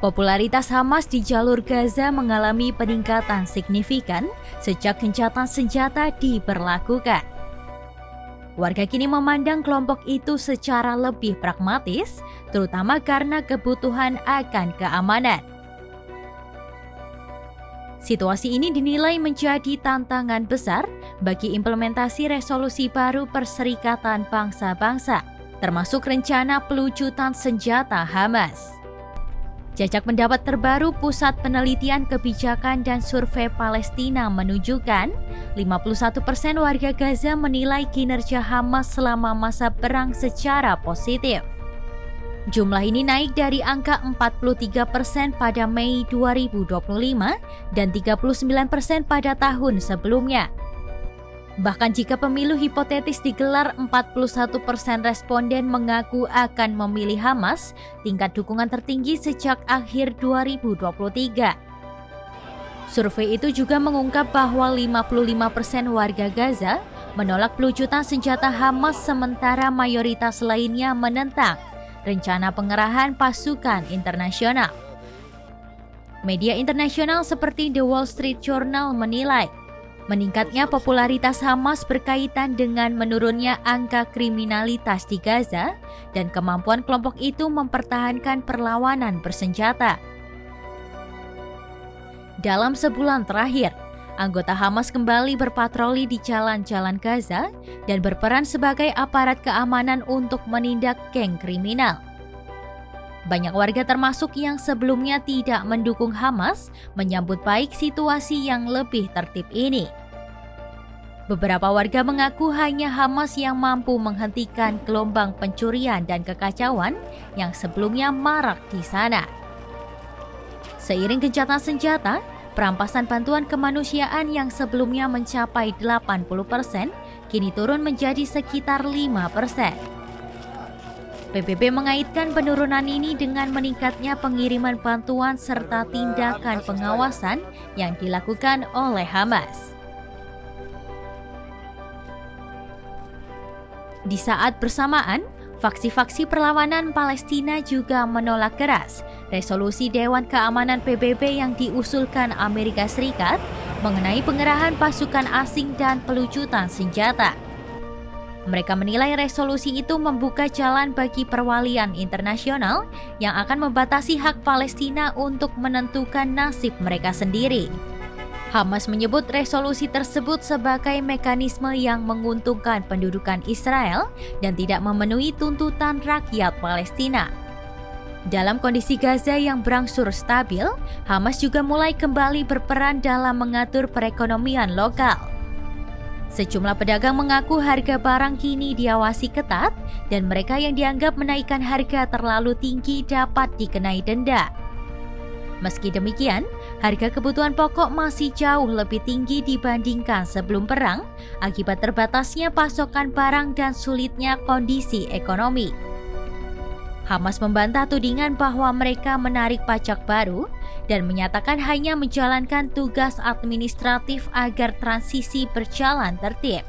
Popularitas Hamas di jalur Gaza mengalami peningkatan signifikan sejak gencatan senjata diberlakukan. Warga kini memandang kelompok itu secara lebih pragmatis, terutama karena kebutuhan akan keamanan. Situasi ini dinilai menjadi tantangan besar bagi implementasi resolusi baru Perserikatan Bangsa-Bangsa, termasuk rencana pelucutan senjata Hamas. Jajak pendapat terbaru Pusat Penelitian Kebijakan dan Survei Palestina menunjukkan 51% warga Gaza menilai kinerja Hamas selama masa perang secara positif. Jumlah ini naik dari angka 43% pada Mei 2025 dan 39% pada tahun sebelumnya. Bahkan jika pemilu hipotetis digelar, 41% responden mengaku akan memilih Hamas, tingkat dukungan tertinggi sejak akhir 2023. Survei itu juga mengungkap bahwa 55% warga Gaza menolak pelucutan senjata Hamas, sementara mayoritas lainnya menentang rencana pengerahan pasukan internasional. Media internasional seperti The Wall Street Journal menilai meningkatnya popularitas Hamas berkaitan dengan menurunnya angka kriminalitas di Gaza dan kemampuan kelompok itu mempertahankan perlawanan bersenjata. Dalam sebulan terakhir, anggota Hamas kembali berpatroli di jalan-jalan Gaza dan berperan sebagai aparat keamanan untuk menindak geng kriminal. Banyak warga termasuk yang sebelumnya tidak mendukung Hamas menyambut baik situasi yang lebih tertib ini. Beberapa warga mengaku hanya Hamas yang mampu menghentikan gelombang pencurian dan kekacauan yang sebelumnya marak di sana. Seiring gencatan senjata, perampasan bantuan kemanusiaan yang sebelumnya mencapai 80% kini turun menjadi sekitar 5%. PBB mengaitkan penurunan ini dengan meningkatnya pengiriman bantuan serta tindakan pengawasan yang dilakukan oleh Hamas. Di saat bersamaan, faksi-faksi perlawanan Palestina juga menolak keras resolusi Dewan Keamanan PBB yang diusulkan Amerika Serikat mengenai pengerahan pasukan asing dan pelucutan senjata. Mereka menilai resolusi itu membuka jalan bagi perwalian internasional yang akan membatasi hak Palestina untuk menentukan nasib mereka sendiri. Hamas menyebut resolusi tersebut sebagai mekanisme yang menguntungkan pendudukan Israel dan tidak memenuhi tuntutan rakyat Palestina. Dalam kondisi Gaza yang berangsur stabil, Hamas juga mulai kembali berperan dalam mengatur perekonomian lokal. Sejumlah pedagang mengaku harga barang kini diawasi ketat dan mereka yang dianggap menaikkan harga terlalu tinggi dapat dikenai denda. Meski demikian, harga kebutuhan pokok masih jauh lebih tinggi dibandingkan sebelum perang akibat terbatasnya pasokan barang dan sulitnya kondisi ekonomi. Hamas membantah tudingan bahwa mereka menarik pajak baru dan menyatakan hanya menjalankan tugas administratif agar transisi berjalan tertib.